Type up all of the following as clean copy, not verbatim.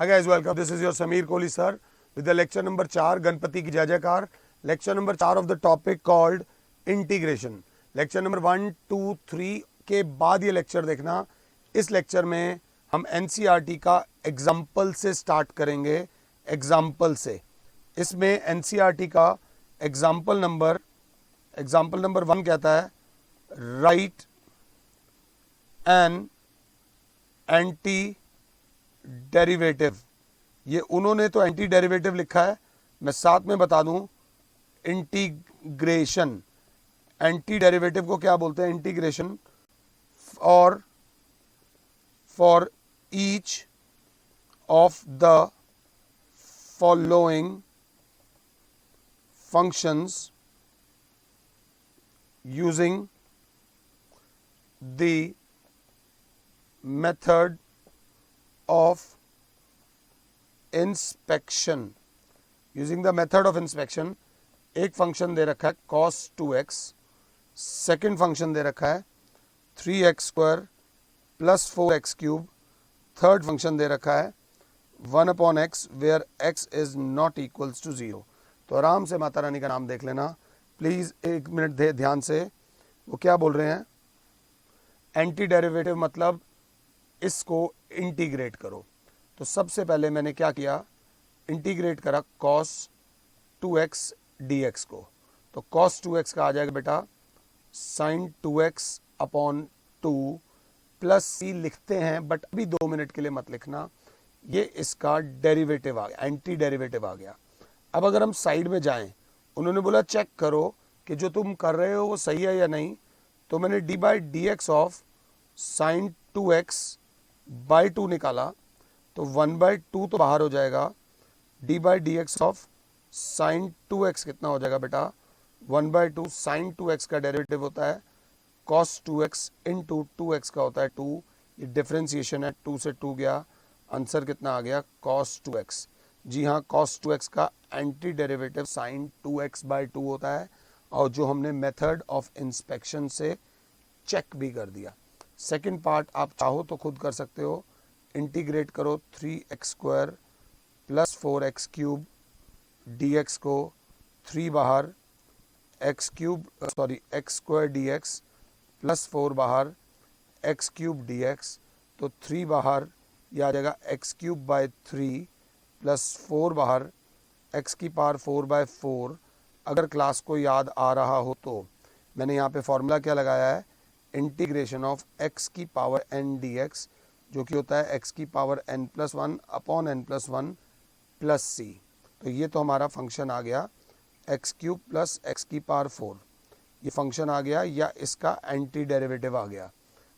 Hi guys, welcome. This is your Sameer Kohli sir with the lecture number 4 Ganpati की जय जयकार. Lecture number 4 of the topic called integration. Lecture number 1, 2, 3 के बाद ये lecture देखना. इस lecture में हम NCERT का example से start करेंगे. example से इसमें NCERT का example number 1 कहता है write an anti डेरिवेटिव. ये उन्होंने तो एंटी डेरिवेटिव लिखा है, मैं साथ में बता दूं इंटीग्रेशन. एंटी डेरिवेटिव को क्या बोलते हैं? इंटीग्रेशन. और for each of the following functions using the method of inspection. Using the method of inspection, एक फंक्शन दे रखा है cos 2x, सेकेंड फंक्शन दे रखा है 3x square plus 4x cube, third function दे रखा है 1/x where x is not equals to 0. तो आराम से माता रानी का नाम देख लेना प्लीज, एक मिनट दे ध्यान से. वो क्या बोल रहे हैं? एंटी डेरिवेटिव मतलब इसको इंटीग्रेट करो. तो सबसे पहले मैंने क्या किया? इंटीग्रेट करा cos 2x dx को. तो cos 2x का आ जाएगा बेटा sin 2x upon 2 plus c लिखते हैं, बट अभी 2 मिनट के लिए मत लिखना. ये इसका डेरिवेटिव आ गया, एंटी डेरिवेटिव आ गया. अब अगर हम साइड में जाएं, उन्होंने बोला चेक करो कि जो तुम कर रहे हो वो सही है या नहीं. तो मैंने d by D X of sine 2x by 2 निकाला, तो 1/2 तो बाहर हो जाएगा. d by D X of sine 2x कितना हो जाएगा बेटा? 1/2. साइन 2x का डेरिवेटिव होता है cos 2x इंटू 2x का होता है 2. ये डिफ्रेंसिएशन है, 2 से 2 गया, आंसर कितना आ गया? cos 2x. जी हाँ, cos 2x का anti derivative sign 2x by 2 होता है, और जो हमने मेथड ऑफ इंस्पेक्शन से चेक भी कर दिया. सेकेंड पार्ट आप चाहो तो खुद कर सकते हो. इंटीग्रेट करो 3x square plus 4x cube dx को 3 बाहर, x स्क्वायर dx प्लस 4 बाहर x क्यूब dx. तो 3 बाहर, यह आ जाएगा x क्यूब बाय 3 प्लस 4 बाहर x की पावर 4/4. अगर क्लास को याद आ रहा हो तो मैंने यहाँ पे फॉर्मूला क्या लगाया है? इंटीग्रेशन ऑफ x की पावर n dx, जो कि होता है x की power n+1 upon n+1 plus c. तो ये तो हमारा फंक्शन आ गया x क्यूब प्लस x की पावर 4. ये फंक्शन आ गया, या इसका एंटी डेरिवेटिव आ गया.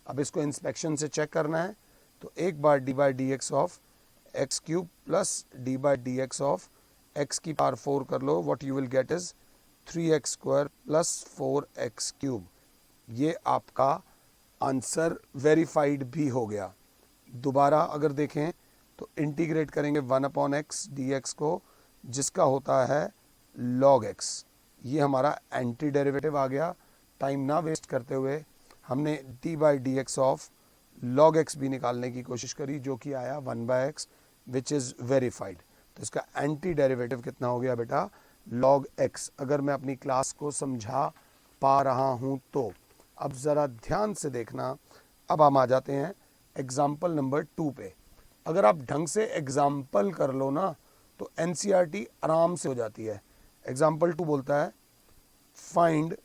अब इसको इंस्पेक्शन से चेक करना है, तो एक बार d by D X of X cube plus d by D X of x की पावर 4 कर लो. What you will get is 3x square plus 4x cube. ये आपका आंसर वेरीफाइड भी हो गया. दोबारा अगर देखें तो इंटीग्रेट करेंगे 1/x dx को, जिसका होता है log x. ये हमारा एंटी डेरिवेटिव आ गया. टाइम ना वेस्ट करते हुए हमने d by D X of log x भी निकालने की कोशिश करी, जो कि आया 1/x विच इज़ वेरीफाइड. तो इसका एंटी डेरिवेटिव कितना हो गया बेटा? log x. अगर मैं अपनी क्लास को समझा पा रहा हूँ तो अब ज़रा ध्यान से देखना. अब हम आ जाते हैं एग्जाम्पल नंबर 2 पे. अगर आप ढंग से एग्जाम्पल कर लो ना तो NCERT आराम से हो जाती है. एग्जाम्पल 2 बोलता है फाइंड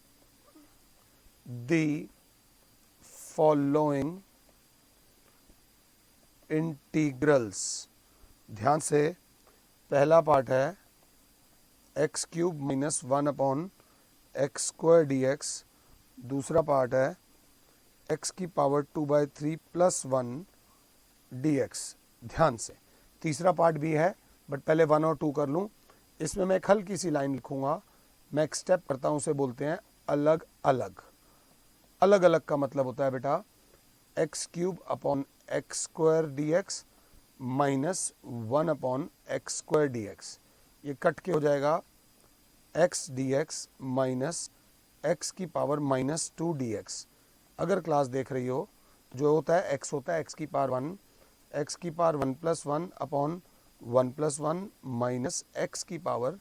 द फॉलोइंग इंटीग्रल्स. ध्यान से, पहला पार्ट है x cube minus 1/x square dx. दूसरा पार्ट है x की पावर 2/3 प्लस 1 dx. ध्यान से, तीसरा पार्ट भी है, बट पहले 1 और 2 कर लूँ. इसमें मैं एक हल्की सी लाइन लिखूंगा, मैं एक स्टेप करता हूँ, उसे बोलते हैं अलग अलग. अलग अलग का मतलब होता है बेटा x cube upon x square dx minus 1/x square dx. ये कट के हो जाएगा x dx माइनस x की पावर माइनस 2 dx. अगर क्लास देख रही हो, जो होता है x होता है x की पावर 1, एक्स की पावर 1+1 अपॉन 1+1 माइनस एक्स की पावर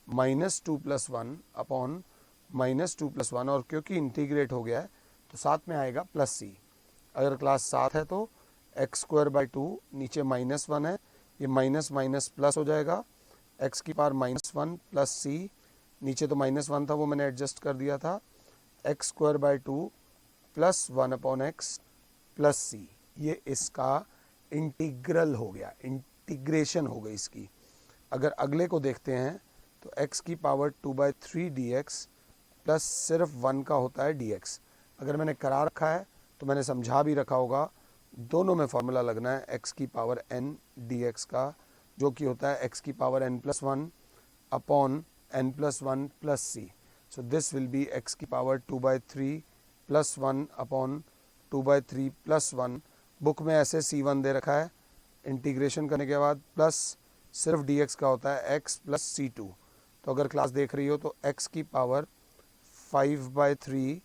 -2+1 अपॉन -2+1, और क्योंकि इंटीग्रेट हो गया है तो साथ में आएगा प्लस सी। अगर क्लास 7 है तो x²/2, नीचे -1 है, ये माइनस माइनस प्लस हो जाएगा, x की पावर -1 प्लस सी, नीचे तो -1 था वो मैंने एडजस्ट कर दिया था, x²/2 plus 1 upon X plus C. ये इसका इंटीग्रल हो गया, इंटीग्रेशन हो गई इसकी। अगर अगले को देखते हैं तो x की पावर 2/3 dx प्लस सिर्फ 1 का होता है dx। अगर मैंने करा रखा है तो मैंने समझा भी रखा होगा, दोनों में फॉर्मूला लगना है x की पावर n dx का, जो कि होता है x की power n+1 upon n+1 plus C. So this will be x की power 2/3 plus 1 upon 2/3 plus 1। Book में ऐसे c1 दे रखा है, इंटीग्रेशन करने के बाद प्लस सिर्फ dx का होता है x प्लस c2। तो अगर क्लास देख रही हो तो x की power 5/3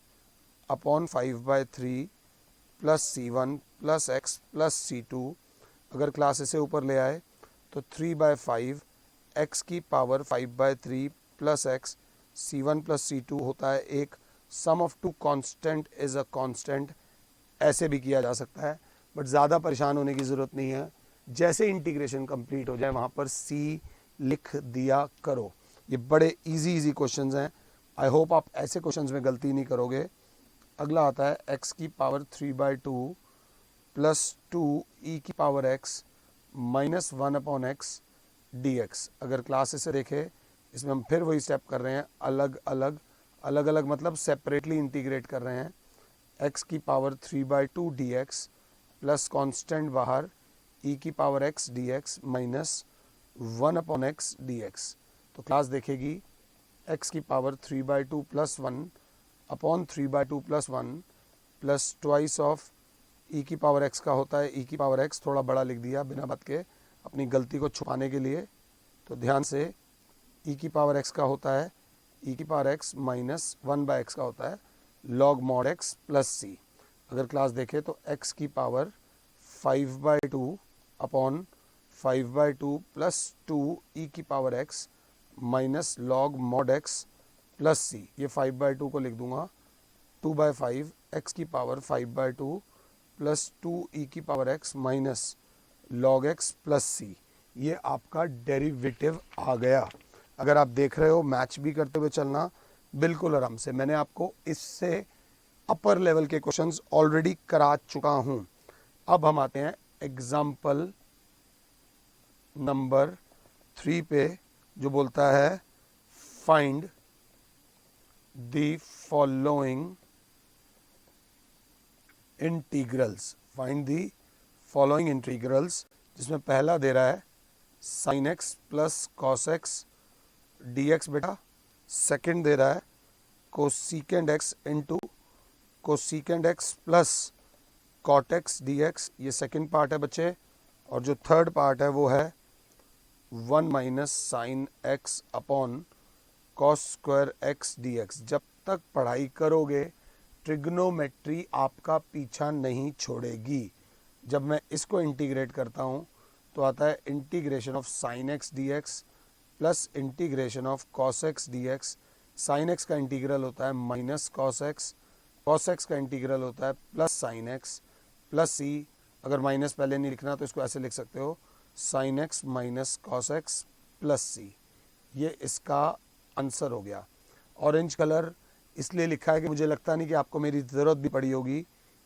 upon 5/3 plus c1 plus x plus c2। अगर क्लास इसे ऊपर ले आए तो 3/5 x की power 5/3 plus x, c1 plus c2 होता है एक, sum of two constant is a constant. ऐसे भी किया जा सकता है, बट ज़्यादा परेशान होने की ज़रूरत नहीं है। जैसे इंटीग्रेशन कंप्लीट हो जाए वहाँ पर c लिख दिया करो। ये बड़े इजी क्वेश्चंस हैं, आई होप आप ऐसे क्वेश्चंस में गलती नहीं करोगे। अगला आता है x की पावर 3/2 प्लस 2 e की power x minus 1 upon x dx। अगर क्लास इसे देखे, इसमें हम फिर वही स्टेप कर रहे हैं, अलग अलग मतलब सेपरेटली इंटीग्रेट कर रहे हैं। x की पावर 3/2 dx प्लस कांस्टेंट बाहर e की power x dx minus 1 upon x dx। तो क्लास देखेगी x की power 3/2 plus 1 upon 3/2 plus 1 plus twice of e की पावर x का होता है e की पावर x, थोड़ा बड़ा लिख दिया बिना बात के अपनी गलती को छुपाने के लिए। तो ध्यान से, e की पावर x का होता है e की पावर x माइनस 1/x का होता है log mod x plus c। अगर क्लास देखे तो x की पावर 5/2 अपॉन 5/2 प्लस 2 e की power x minus log mod x plus C. ये 5/2 को लिख दूंगा 2/5 x की पावर 5/2 प्लस 2 e की power x minus log x plus C. ये आपका डेरिवेटिव आ गया। अगर आप देख रहे हो मैच भी करते हुए चलना बिल्कुल आराम से। मैंने आपको इससे अपर लेवल के क्वेश्चंस ऑलरेडी करा चुका हूं। अब हम आते हैं एग्जाम्पल नंबर 3 पे, जो बोलता है find the following integrals. Find the following integrals, जिसमें पहला दे रहा है sine x plus cos x dx बेटा। सेकंड दे रहा है cosecant x into cosecant x plus cot x dx। ये सेकंड पार्ट है बच्चे। और जो थर्ड पार्ट है वो है 1 minus sine x upon cos square x dx। जब तक पढ़ाई करोगे ट्रिग्नोमेट्री आपका पीछा नहीं छोड़ेगी। जब मैं इसको इंटीग्रेट करता हूँ तो आता है integration of sine x dx plus integration of cos x dx। Sine x का इंटीग्रल होता है minus cos x, cos x का इंटीग्रल होता है प्लस साइन एक्स प्लस सी। अगर माइनस पहले नहीं लिखना तो इसको ऐसे लिख सकते हो, sine X minus cos X plus C. ये इसका आंसर हो गया। ऑरेंज कलर इसलिए लिखा है कि मुझे लगता नहीं कि आपको मेरी ज़रूरत भी पड़ी होगी।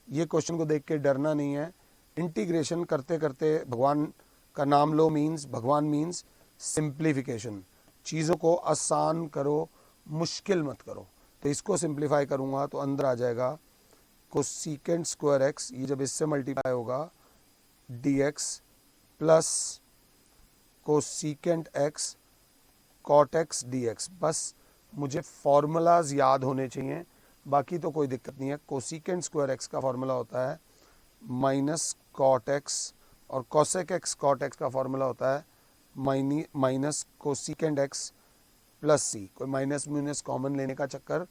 ये क्वेश्चन को देख के डरना नहीं है। इंटीग्रेशन करते करते भगवान का नाम लो, मीन्स भगवान मीन्स सिंप्लीफिकेशन। चीज़ों को आसान करो, मुश्किल मत करो। तो इसको सिंप्लीफाई करूँगा तो अंदर आ जाएगा कोसिकेंड स्क्वायर एक्स, ये जब इससे मल्टीप्लाई होगा dx plus cosecant x cot x dx। बस मुझे फॉर्मूलाज याद होने चाहिए, बाकी तो कोई दिक्कत नहीं है। कोसिकेंड स्क्वायर एक्स का फॉर्मूला होता है माइनस कॉट एक्स, और कोसेक एक्स कॉट एक्स का फॉर्मूला होता है माइनस कोसिकेंड एक्स प्लस सी। कोई माइनस माइनस कॉमन लेने का चक्कर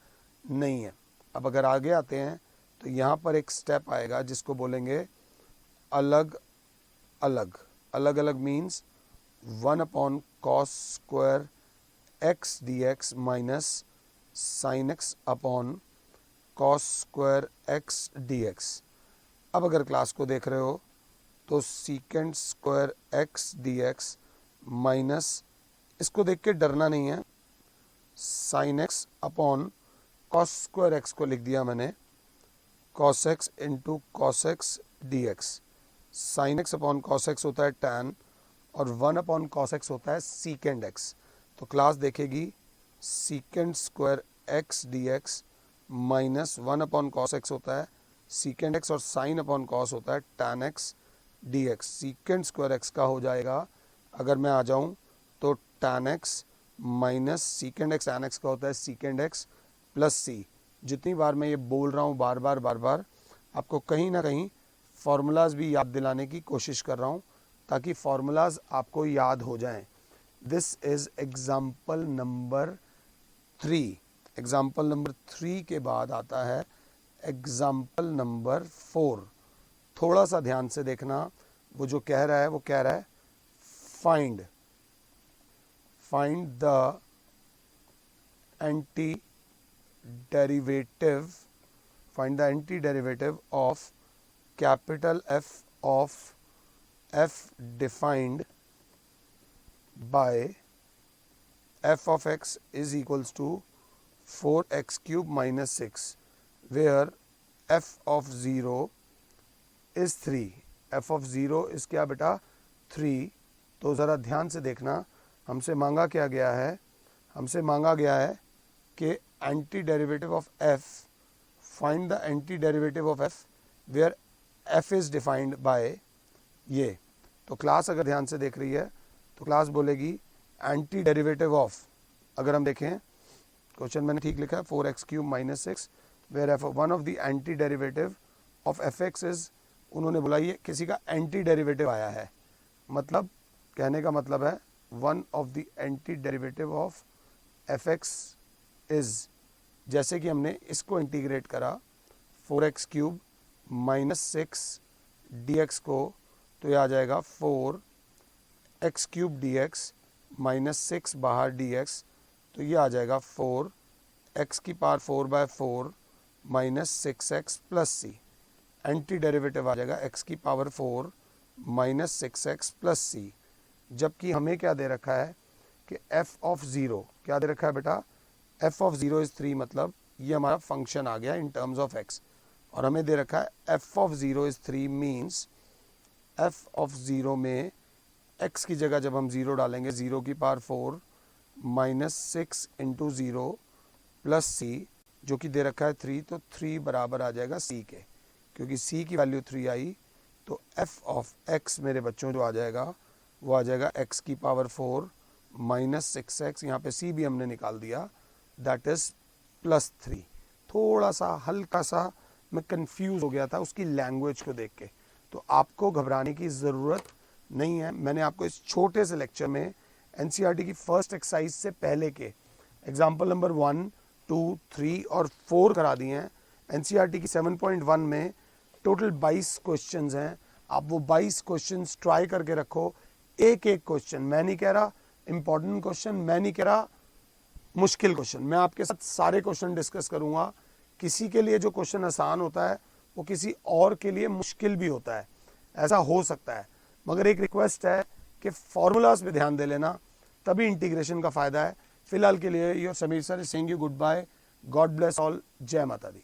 नहीं है। अब अगर आगे आते हैं तो यहाँ पर एक स्टेप आएगा जिसको बोलेंगे अलग अलग, अलग अलग means 1 upon cos square x D x minus sine x upon cos square x D x. अब अगर क्लास को देख रहे हो तो secant square x D x minus, इसको देख के डरना नहीं है, sine x upon cos square x को लिख दिया मैंने cos x into cos x D x. Sine x upon cos x होता है टैन और 1 अपॉन कॉस एक्स होता है सीकेंड एक्स। तो क्लास देखेगी secant square x D x minus 1 upon cos x होता है सीकेंड एक्स और साइन अपॉन कॉस होता है tan x D x. Secant square x का हो जाएगा, अगर मैं आ जाऊं तो tan x minus सीकेंड x tan x का होता है सीकेंड एक्स प्लस सी। जितनी बार मैं ये बोल रहा हूँ बार बार आपको कहीं ना कहीं फार्मूलाज भी याद दिलाने की कोशिश कर रहा हूँ ताकि फार्मूलाज आपको याद हो जाएं। This is example number 3। Example number 3 के बाद आता है एग्जाम्पल नंबर 4। थोड़ा सा ध्यान से देखना, वो जो कह रहा है वो कह रहा है find the antiderivative of capital F of f defined by f of x is equals to 4x cube minus 6 where f of 0 is 3। f of 0 is क्या बेटा 3। तो ज़रा ध्यान से देखना, हमसे मांगा क्या गया है, हमसे मांगा गया है कि anti derivative of f, find the anti derivative of f where f is defined by ये। तो क्लास अगर ध्यान से देख रही है तो क्लास बोलेगी एंटी डेरिवेटिव ऑफ, अगर हम देखें क्वेश्चन मैंने ठीक लिखा है 4x cube minus 6 where f one of the anti derivative of fx is, उन्होंने बोला ये किसी का एंटी डेरिवेटिव आया है, मतलब कहने का मतलब है one of the anti derivative of fx is, जैसे कि हमने इसको इंटीग्रेट करा 4x क्यूब माइनस 6 dx को, तो ये आ जाएगा 4x क्यूब dx माइनस 6 बाहर dx, तो ये आ जाएगा 4x की पावर 4/4 माइनस 6x प्लस सी। एंटी डेरिवेटिव आ जाएगा x की पावर 4 माइनस 6x प्लस सी। जबकि हमें क्या दे रखा है कि f ऑफ 0 क्या दे रखा है बेटा, f ऑफ 0 इज 3, मतलब ये हमारा फंक्शन आ गया इन टर्म्स ऑफ x, और हमें दे रखा है f of 0 is 3 means f of 0 में x की जगह जब हम 0 डालेंगे 0 की पावर 4 माइनस 6 इंटू 0 प्लस सी, जो कि दे रखा है 3, तो 3 बराबर आ जाएगा c के, क्योंकि c की वैल्यू 3 आई तो f ऑफ x मेरे बच्चों जो आ जाएगा वो आ जाएगा x की पावर 4 माइनस 6x, यहाँ पे c भी हमने निकाल दिया, दैट इज प्लस 3। थोड़ा सा हल्का सा मैं कंफ्यूज हो गया था उसकी लैंग्वेज को देख के, तो आपको घबराने की ज़रूरत नहीं है। मैंने आपको इस छोटे से लेक्चर में एनसीईआरटी की फर्स्ट एक्सरसाइज से पहले के एग्जाम्पल नंबर 1, 2, 3 और 4 करा दिए हैं। एनसीईआरटी की 7.1 में टोटल 22 क्वेश्चंस हैं, आप वो 22 क्वेश्चंस ट्राई करके रखो। एक एक क्वेश्चन, मैं नहीं कह रहा इंपॉर्टेंट क्वेश्चन, मैं नहीं कह रहा मुश्किल क्वेश्चन, मैं आपके साथ सारे क्वेश्चन डिस्कस करूंगा। किसी के लिए जो क्वेश्चन आसान होता है वो किसी और के लिए मुश्किल भी होता है, ऐसा हो सकता है, मगर एक रिक्वेस्ट है कि फॉर्मूलाज पे ध्यान दे लेना, तभी इंटीग्रेशन का फायदा है। फिलहाल के लिए your Sameer sir is saying you goodbye, God bless all, जय माता दी।